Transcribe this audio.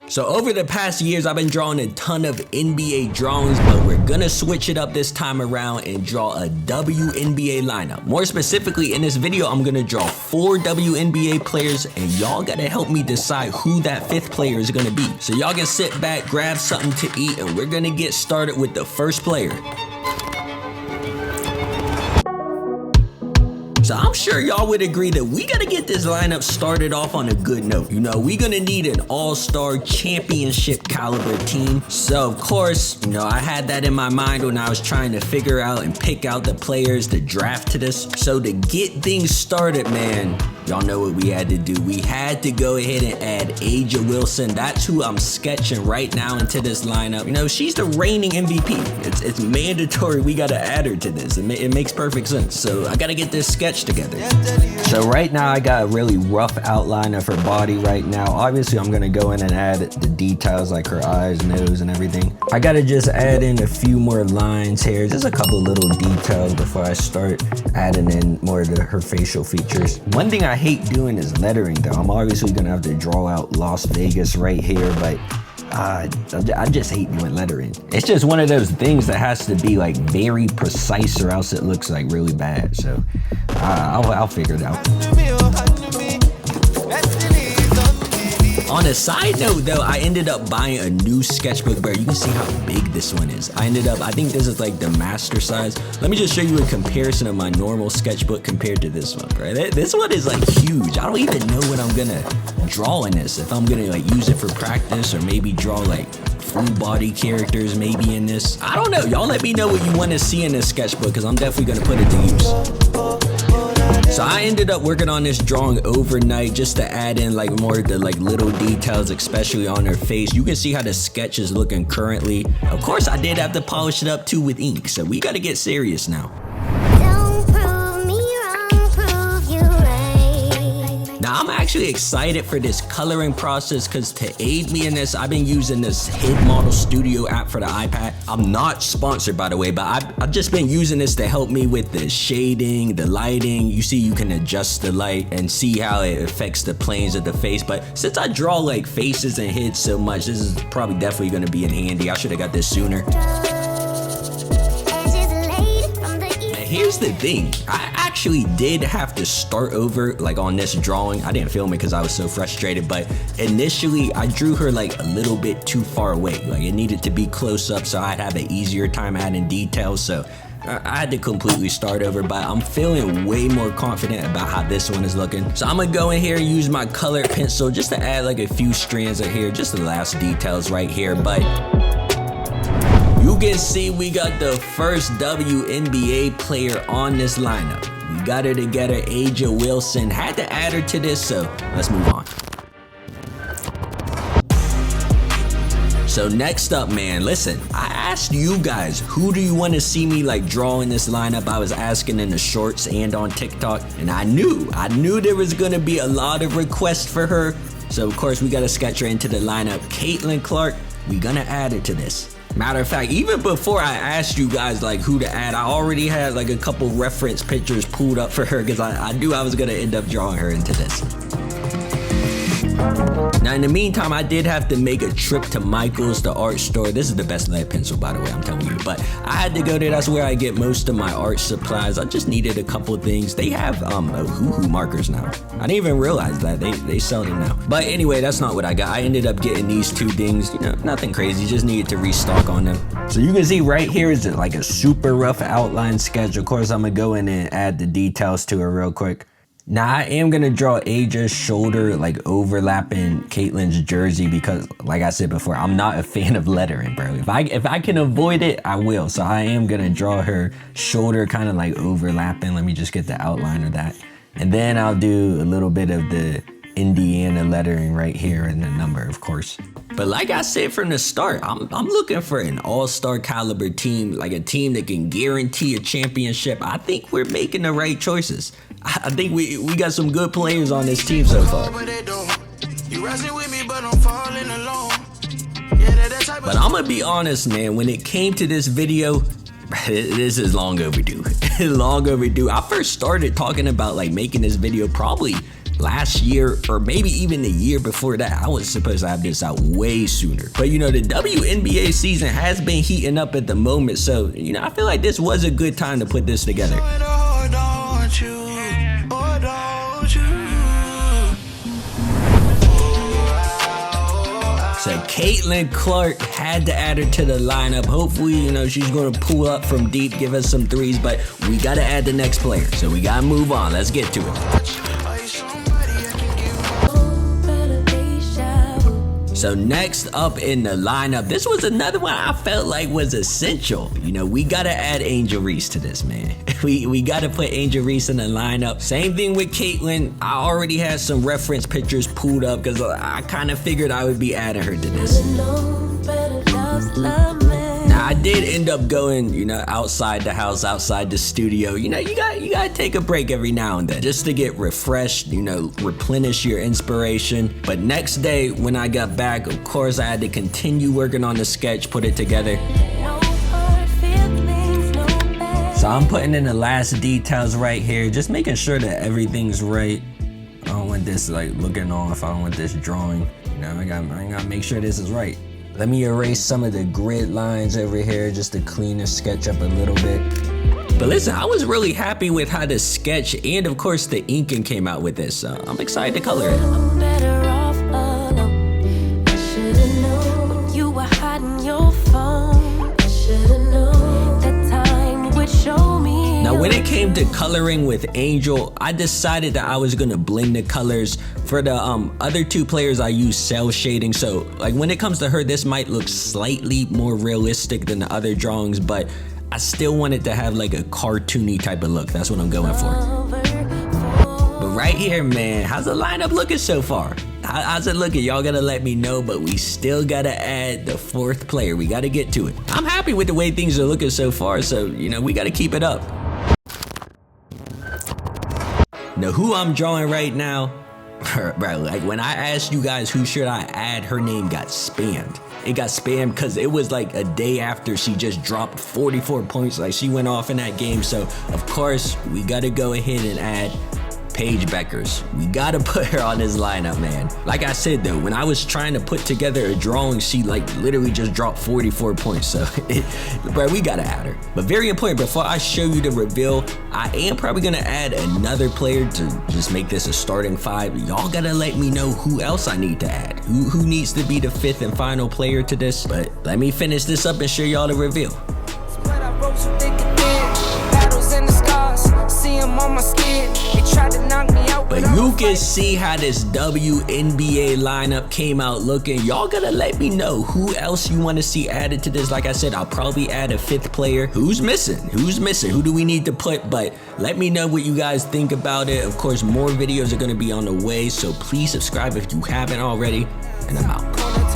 So over the past years, I've been drawing a ton of NBA drawings, but we're gonna switch it up this time around and draw a WNBA lineup. More specifically, in this video, I'm gonna draw 4 WNBA players, and y'all gotta help me decide who that 5th player is gonna be. So y'all can sit back, grab something to eat, and we're gonna get started with the first player. So I'm sure y'all would agree that we gotta get this lineup started off on a good note. You know, we're gonna need an all-star championship caliber team. So of course, you know, I had that in my mind when I was trying to figure out and pick out the players to draft to this. So to get things started, man, y'all know what we had to do. We had to go ahead and add A'ja Wilson. That's who I'm sketching right now into this lineup. You know, she's the reigning MVP. It's mandatory we gotta add her to this. It makes perfect sense. So I gotta get this sketch together. So right now I got a really rough outline of her body right now. Obviously I'm gonna go in and add the details like her eyes, nose, and everything. I gotta just add in a few more lines here, just a couple little details before I start adding in more of her facial features. One thing I hate doing is lettering though. I'm obviously gonna have to draw out Las Vegas right here, but I just hate doing lettering. It's just one of those things that has to be like very precise or else it looks like really bad. So I'll figure it out. On a side note though, I ended up buying a new sketchbook, bro. You can see how big this one is. I think this is like the master size. Let me just show you a comparison of my normal sketchbook compared to this one, bro. This one is like huge. I don't even know what I'm gonna draw in this. If I'm gonna like use it for practice or maybe draw like full body characters maybe in this. I don't know. Y'all let me know what you want to see in this sketchbook because I'm definitely gonna put it to use. So I ended up working on this drawing overnight just to add in like more of the like little details, especially on her face. You can see how the sketch is looking currently. Of course, I did have to polish it up too with ink, so we gotta get serious now. Now I'm actually excited for this coloring process because to aid me in this, I've been using this Hid Model Studio app for the iPad. I'm not sponsored by the way, but I've just been using this to help me with the shading, the lighting. You see you can adjust the light and see how it affects the planes of the face. But since I draw like faces and heads so much, this is probably definitely gonna be in handy. I should have got this sooner. Here's the thing, I actually did have to start over like on this drawing. I didn't film it because I was so frustrated, but initially I drew her like a little bit too far away. Like it needed to be close up so I'd have an easier time adding details. So I had to completely start over, but I'm feeling way more confident about how this one is looking. So I'm gonna go in here and use my colored pencil just to add like a few strands of here, just the last details right here. But you can see we got the first WNBA player on this lineup. We got her together, A'ja Wilson. Had to add her to this, so let's move on. So next up, man, listen, I asked you guys, who do you want to see me like draw in this lineup? I was asking in the shorts and on TikTok, and I knew there was gonna be a lot of requests for her. So of course we gotta sketch her into the lineup. Caitlin Clark, we gonna add her to this. Matter of fact, even before I asked you guys like who to add, I already had like a couple reference pictures pulled up for her because I knew I was gonna end up drawing her into this. Now in the meantime, I did have to make a trip to Michael's, the art store. This is the best lead pencil, by the way, I'm telling you. But I had to go there. That's where I get most of my art supplies. I just needed a couple things. They have OHUHU Markers now. I didn't even realize that they sell them now. But anyway, that's not what I got. I ended up getting these 2 things. You know, nothing crazy. Just needed to restock on them. So you can see right here is like a super rough outline sketch. Of course, I'm gonna go in and add the details to her real quick. Now I am gonna draw A'ja's shoulder like overlapping Caitlin's jersey because like I said before, I'm not a fan of lettering, bro. If I can avoid it, I will. So I am gonna draw her shoulder kind of like overlapping. Let me just get the outline of that. And then I'll do a little bit of the Indiana lettering right here and the number, of course. But like I said from the start, I'm looking for an all-star caliber team, like a team that can guarantee a championship. I think we're making the right choices. I think we got some good players on this team so far. But I'm gonna be honest, man, when it came to this video, this is long overdue. Long overdue. I first started talking about like making this video probably last year or maybe even the year before that. I was supposed to have this out way sooner. But you know, the WNBA season has been heating up at the moment, so you know, I feel like this was a good time to put this together. So Caitlin Clark had to add her to the lineup. Hopefully, you know, she's gonna pull up from deep, give us some threes, but we gotta add the next player. So we gotta move on. Let's get to it. So next up in the lineup, this was another one I felt like was essential. You know, we gotta add Angel Reese to this, man. We gotta put Angel Reese in the lineup. Same thing with Caitlin. I already had some reference pictures pulled up because I kind of figured I would be adding her to this. Now I did end up going, you know, outside the house, outside the studio. You know, you gotta take a break every now and then just to get refreshed, you know, replenish your inspiration. But next day when I got back, of course I had to continue working on the sketch, put it together. So I'm putting in the last details right here, just making sure that everything's right. I don't want this like looking off. I don't want this drawing. You know, I gotta make sure this is right. Let me erase some of the grid lines over here just to clean the sketch up a little bit. But listen, I was really happy with how the sketch and of course the inking came out with this. So I'm excited to color it. I'm better off alone. I should've known when you were hiding your phone. I should've known that time would show me. Now when it came to coloring with Angel, I decided that I was gonna blend the colors. For the other two players, I used cell shading. So like when it comes to her, this might look slightly more realistic than the other drawings, but I still wanted to have like a cartoony type of look. That's what I'm going for. But right here, man, how's the lineup looking so far? How's it looking? Y'all gotta let me know, but we still gotta add the fourth player. We gotta get to it. I'm happy with the way things are looking so far, so you know, we gotta keep it up. Now who I'm drawing right now, bro, like when I asked you guys who should I add, her name got spammed. It got spammed because it was like a day after she just dropped 44 points. Like she went off in that game. So of course we gotta go ahead and add Paige Bueckers. We gotta put her on this lineup, man. Like I said though, when I was trying to put together a drawing, she like literally just dropped 44 points. So, bro, we gotta add her. But very important, before I show you the reveal, I am probably gonna add another player to just make this a starting five. Y'all gotta let me know who else I need to add. Who needs to be the fifth and final player to this. But let me finish this up and show y'all the reveal. But you can see how this WNBA lineup came out looking. Y'all gotta let me know who else you want to see added to this. Like I said, I'll probably add a fifth player. Who's missing? Who's missing? Who do we need to put? But let me know what you guys think about it. Of course, more videos are gonna be on the way, so please subscribe if you haven't already. And I'm out.